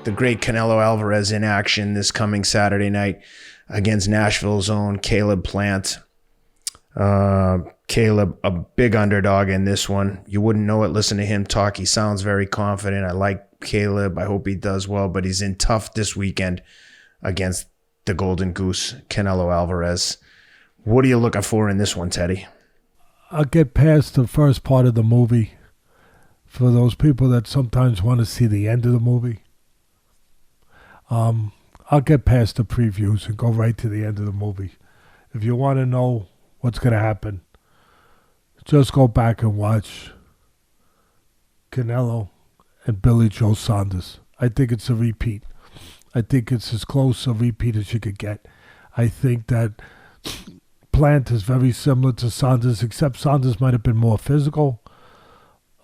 the great Canelo Alvarez in action this coming Saturday night against Nashville's own Caleb Plant. Caleb, a big underdog in this one. You wouldn't know it. Listen to him talk. He sounds very confident. I like Caleb. I hope he does well, but he's in tough this weekend against the Golden Goose, Canelo Alvarez. What are you looking for in this one, Teddy? I'll get past the first part of the movie for those people that sometimes want to see the end of the movie. I'll get past the previews and go right to the end of the movie. If you want to know what's going to happen, just go back and watch Canelo and Billy Joe Saunders. I think it's a repeat. I think it's as close a repeat as you could get. I think that Plant is very similar to Saunders, except Saunders might have been more physical,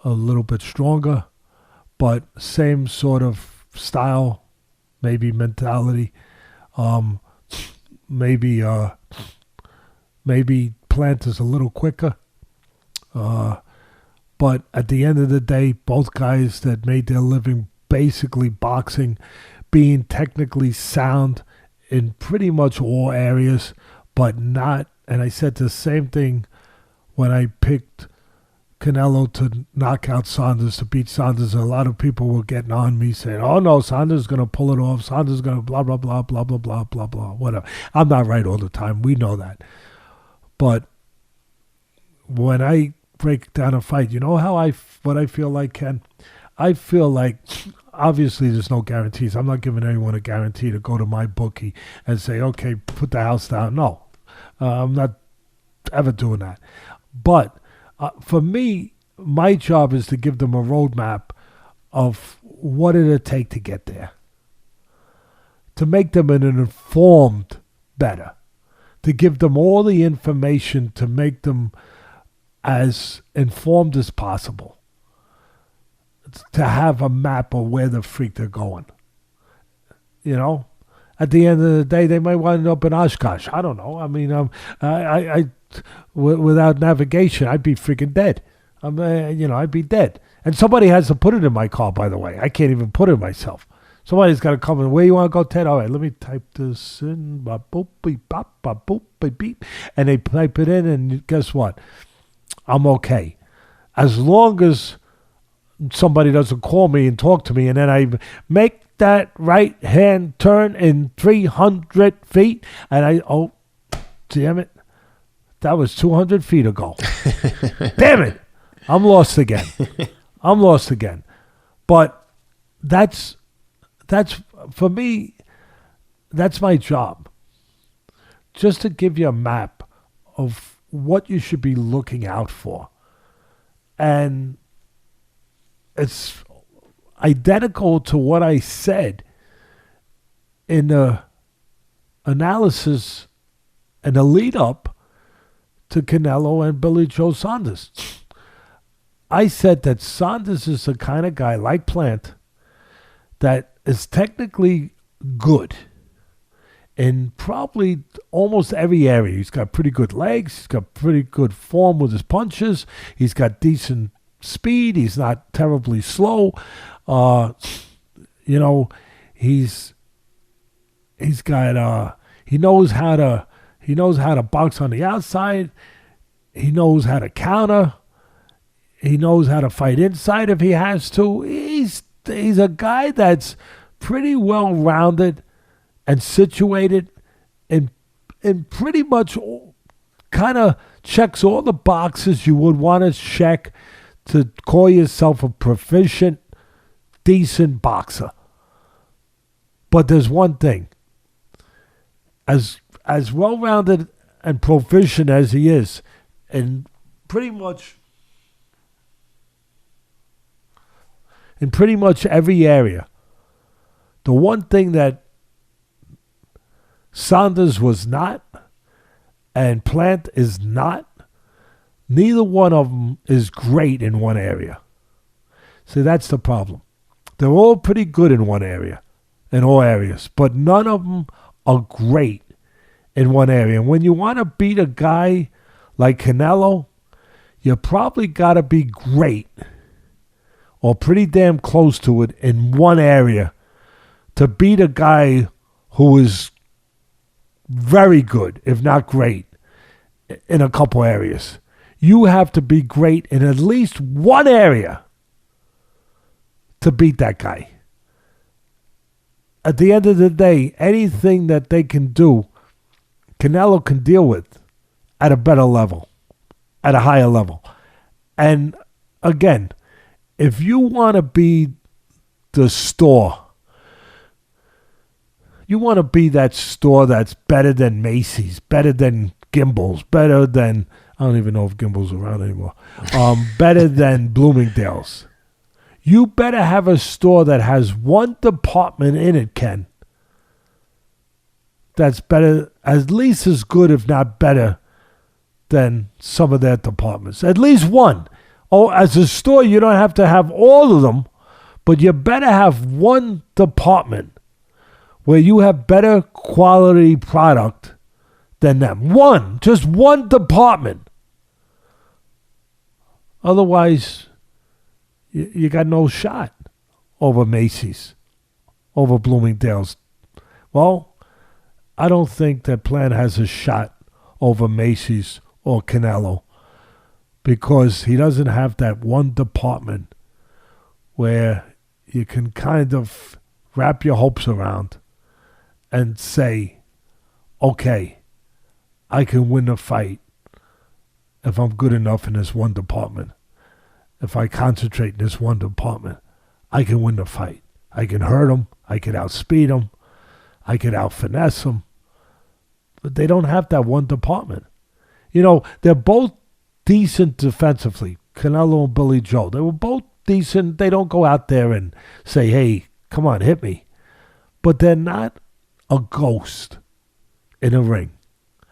a little bit stronger, but same sort of style, maybe mentality. Maybe Plant is a little quicker. But at the end of the day, both guys that made their living basically boxing, being technically sound in pretty much all areas, but not, and I said the same thing when I picked Canelo to knock out Saunders, to beat Saunders. A lot of people were getting on me saying, oh no, Saunders is going to pull it off. Saunders is going to blah, blah, blah, blah, blah, blah, blah, blah, whatever. I'm not right all the time. We know that. But when I break down a fight, you know what I feel like, Ken? I feel like, obviously there's no guarantees. I'm not giving anyone a guarantee to go to my bookie and say, okay, put the house down. No, I'm not ever doing that. But for me, my job is to give them a roadmap of what it'll take to get there, to make them an informed better, to give them all the information to make them as informed as possible, to have a map of where the freak they're going. You know, at the end of the day, they might wind up in Oshkosh. I don't know. I mean, without navigation, I'd be freaking dead. I'd be dead. And somebody has to put it in my car, by the way. I can't even put it myself. Somebody's got to come in. Where you want to go, Ted? All right, let me type this in. Ba-boop, beep, bop, ba-boop, beep, beep. And they type it in, and guess what? I'm okay. As long as somebody doesn't call me and talk to me, and then I make that right-hand turn in 300 feet, and damn it. That was 200 feet ago. Damn it. I'm lost again. But that's for me, that's my job. Just to give you a map of what you should be looking out for. And it's identical to what I said in the analysis and the lead up to Canelo and Billy Joe Saunders. I said that Saunders is the kind of guy like Plant that is technically good in probably almost every area. He's got pretty good legs. He's got pretty good form with his punches. He's got decent speed. He's not terribly slow. He's got he knows how to box on the outside. He knows how to counter. He knows how to fight inside if he has to. He's a guy that's pretty well rounded and situated and pretty much kind of checks all the boxes you would want to check to call yourself a proficient, decent boxer. But there's one thing. As well-rounded and proficient as he is, in pretty much every area, the one thing that Saunders was not and Plant is not, neither one of them is great in one area. See, that's the problem. They're all pretty good in one area, in all areas, but none of them are great in one area. And when you want to beat a guy like Canelo, you probably got to be great or pretty damn close to it in one area to beat a guy who is very good, if not great, in a couple areas. You have to be great in at least one area to beat that guy. At the end of the day, anything that they can do, Canelo can deal with at a better level, at a higher level. And again, if you want to be the store, you want to be that store that's better than Macy's, better than Gimbel's, better than, I don't even know if Gimbel's around anymore, better than Bloomingdale's. You better have a store that has one department in it, Ken, that's better, at least as good, if not better, than some of their departments. At least one. Oh, as a store, you don't have to have all of them, but you better have one department where you have better quality product than them. One. Just one department. Otherwise, you got no shot over Macy's, over Bloomingdale's. Well, I don't think that Plant has a shot over Macy's or Canelo because he doesn't have that one department where you can kind of wrap your hopes around and say, okay, I can win a fight if I'm good enough in this one department. If I concentrate in this one department, I can win the fight. I can hurt him. I can outspeed him. I can out-finesse him. But they don't have that one department. You know, they're both decent defensively, Canelo and Billy Joe. They were both decent. They don't go out there and say, hey, come on, hit me. But they're not a ghost in a ring.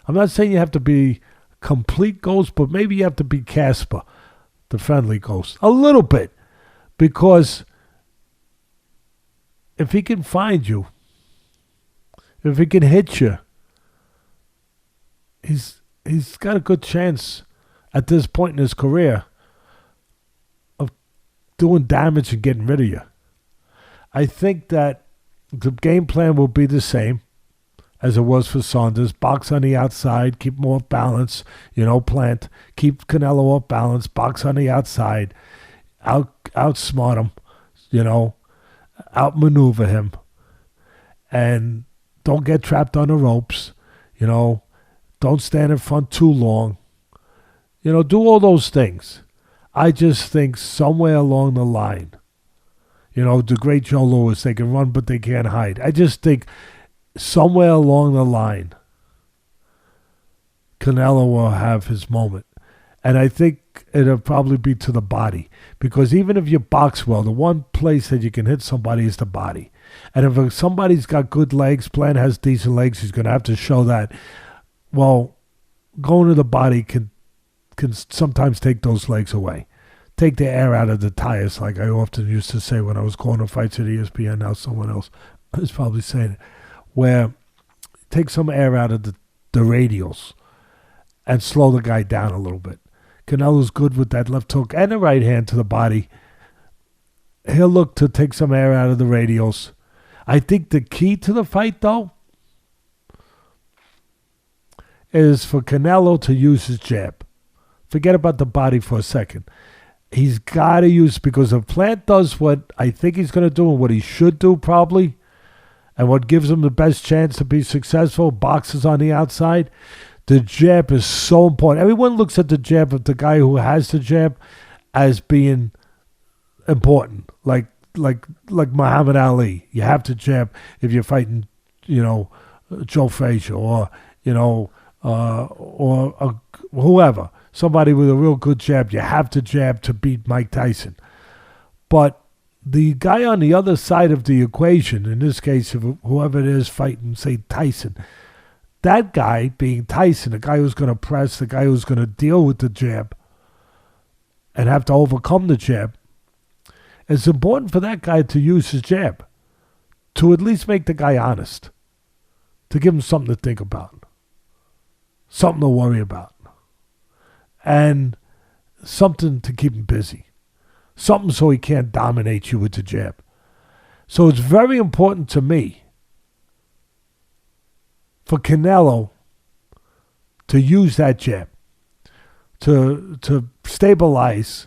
I'm not saying you have to be complete ghost, but maybe you have to be Casper, the friendly ghost, a little bit, because if he can find you, if he can hit you, he's got a good chance at this point in his career of doing damage and getting rid of you. I think that the game plan will be the same as it was for Saunders. Box on the outside, keep him off balance, Plant. Keep Canelo off balance, box on the outside, outsmart him, outmaneuver him. And don't get trapped on the ropes, don't stand in front too long. Do all those things. I just think somewhere along the line, the great Joe Louis, they can run but they can't hide. I just think somewhere along the line, Canelo will have his moment. And I think it'll probably be to the body. Because even if you box well, the one place that you can hit somebody is the body. And if somebody's got good legs, Plant has decent legs, he's going to have to show that. Well, going to the body can sometimes take those legs away. Take the air out of the tires, like I often used to say when I was calling fights at ESPN. Now someone else is probably saying it. Where take some air out of the radials and slow the guy down a little bit. Canelo's good with that left hook and the right hand to the body. He'll look to take some air out of the radials. I think the key to the fight, though, is for Canelo to use his jab. Forget about the body for a second. He's got to use, because if Plant does what I think he's going to do and what he should do probably, and what gives him the best chance to be successful, boxes on the outside, the jab is so important. Everyone looks at the jab of the guy who has the jab as being important, like Muhammad Ali. You have to jab if you're fighting, Joe Frazier or whoever. Somebody with a real good jab. You have to jab to beat Mike Tyson. But the guy on the other side of the equation, in this case, whoever it is fighting, say, Tyson, that guy being Tyson, the guy who's going to press, the guy who's going to deal with the jab and have to overcome the jab, it's important for that guy to use his jab to at least make the guy honest, to give him something to think about, something to worry about, and something to keep him busy, something so he can't dominate you with the jab. So it's very important to me for Canelo to use that jab to stabilize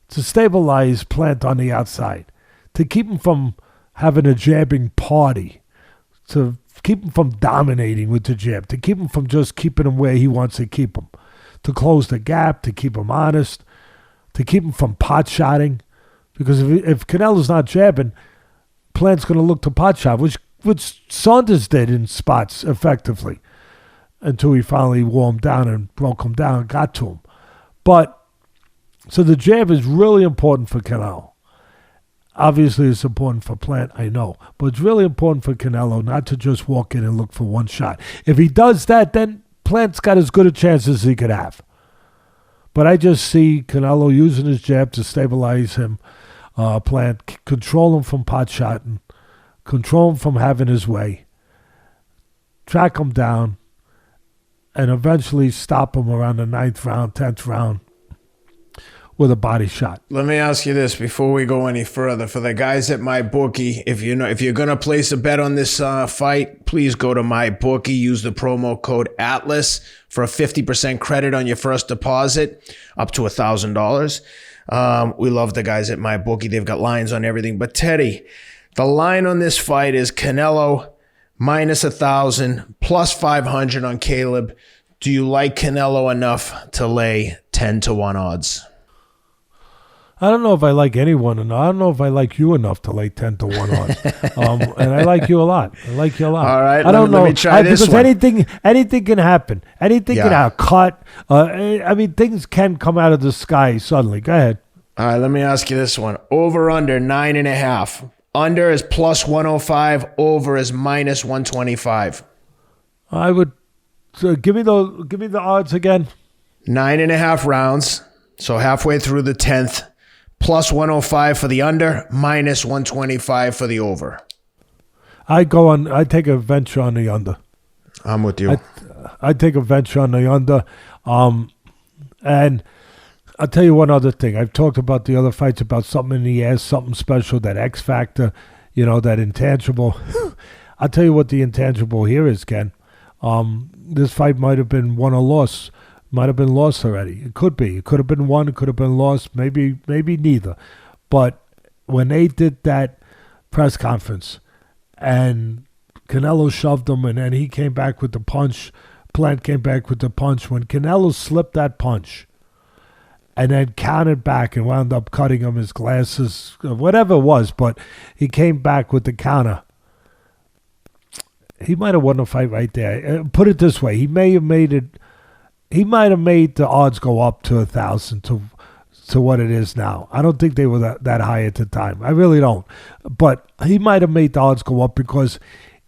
Plant on the outside, to keep him from having a jabbing party, to keep him from dominating with the jab, to keep him from just keeping him where he wants to keep him, to close the gap, to keep him honest, to keep him from pot-shotting. Because if Canelo's not jabbing, Plant's going to look to pot-shot, which Saunders did in spots effectively until he finally wore him down and broke him down and got to him. But, so the jab is really important for Canelo. Obviously, it's important for Plant, I know. But it's really important for Canelo not to just walk in and look for one shot. If he does that, then Plant's got as good a chance as he could have. But I just see Canelo using his jab to stabilize him, Plant, control him from pot-shotting, control him from having his way, track him down, and eventually stop him around the 9th round, 10th round with a body shot. Let me ask you this before we go any further. For the guys at MyBookie, if you're going to place a bet on this fight, please go to MyBookie. Use the promo code ATLAS for a 50% credit on your first deposit, up to $1,000. We love the guys at MyBookie. They've got lines on everything. But Teddy, the line on this fight is Canelo minus 1,000, plus 500 on Caleb. Do you like Canelo enough to lay 10-1 odds? I don't know if I like anyone, and I don't know if I like you enough to lay 10-1 odds. And I like you a lot. I like you a lot. All right, I don't know. Let me try this because one. anything can happen. Anything can happen. Cut. I mean, things can come out of the sky suddenly. Go ahead. All right, let me ask you this one. Over under 9.5. Under is plus 105. Over is minus 125. I would give me the odds again. 9.5 rounds. So halfway through the 10th. Plus 105 for the under, minus 125 for the over. I take a venture on the under. I'm with you. I take a venture on the under. And I'll tell you one other thing. I've talked about the other fights, about something in the air, something special, that X factor, that intangible. I'll tell you what the intangible here is, Ken. This fight might have been won or lost. Might have been lost already. It could be. It could have been won. It could have been lost. Maybe neither. But when they did that press conference and Canelo shoved him and then he came back with the punch, Plant came back with the punch. When Canelo slipped that punch and then counted back and wound up cutting him his glasses, whatever it was, but he came back with the counter. He might have won the fight right there. Put it this way. He might have made the odds go up to 1,000 to what it is now. I don't think they were that high at the time. I really don't. But he might have made the odds go up because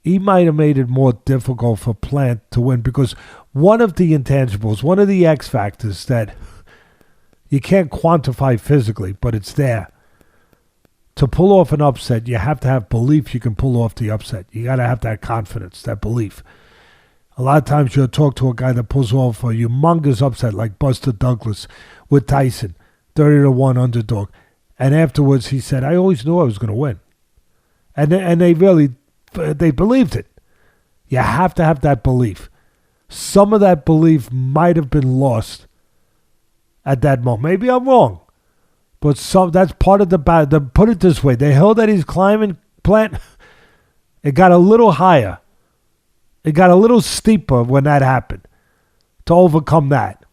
he might have made it more difficult for Plant to win, because one of the intangibles, one of the X factors that you can't quantify physically, but it's there. To pull off an upset, you have to have belief you can pull off the upset. You got to have that confidence, that belief. A lot of times you'll talk to a guy that pulls off a humongous upset like Buster Douglas with Tyson, 30-1 underdog. And afterwards he said, I always knew I was going to win. And they believed it. You have to have that belief. Some of that belief might have been lost at that moment. Maybe I'm wrong. But that's part of the battle. Put it this way. The hill that he's climbing, Plant, it got a little higher. It got a little steeper when that happened, to overcome that,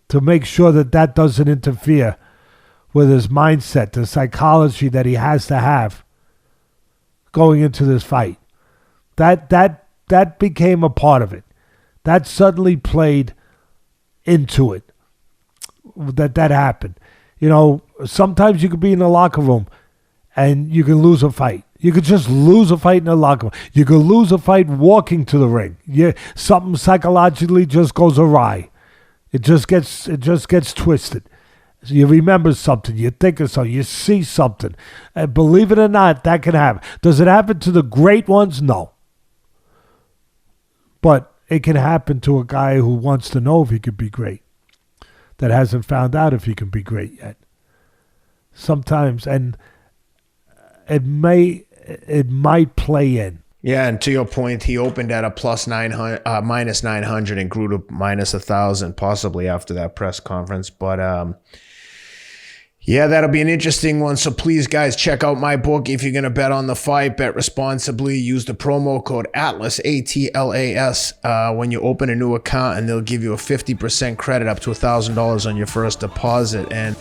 to make sure that doesn't interfere with his mindset, the psychology that he has to have going into this fight. That became a part of it. That suddenly played into it. That happened. Sometimes you could be in the locker room and you can lose a fight. You could just lose a fight in the locker room. You could lose a fight walking to the ring. Something psychologically just goes awry. It just gets twisted. So you remember something. You think of something. You see something. And believe it or not, that can happen. Does it happen to the great ones? No. But it can happen to a guy who wants to know if he could be great, that hasn't found out if he can be great yet. Sometimes, and it may it might play in. Yeah, and to your point, he opened at a minus 900 and grew to minus 1,000 possibly after that press conference. But yeah, that'll be an interesting one. So please, guys, check out my book. If you're going to bet on the fight, bet responsibly. Use the promo code ATLAS, ATLAS, when you open a new account, and they'll give you a 50% credit up to $1,000 on your first deposit. And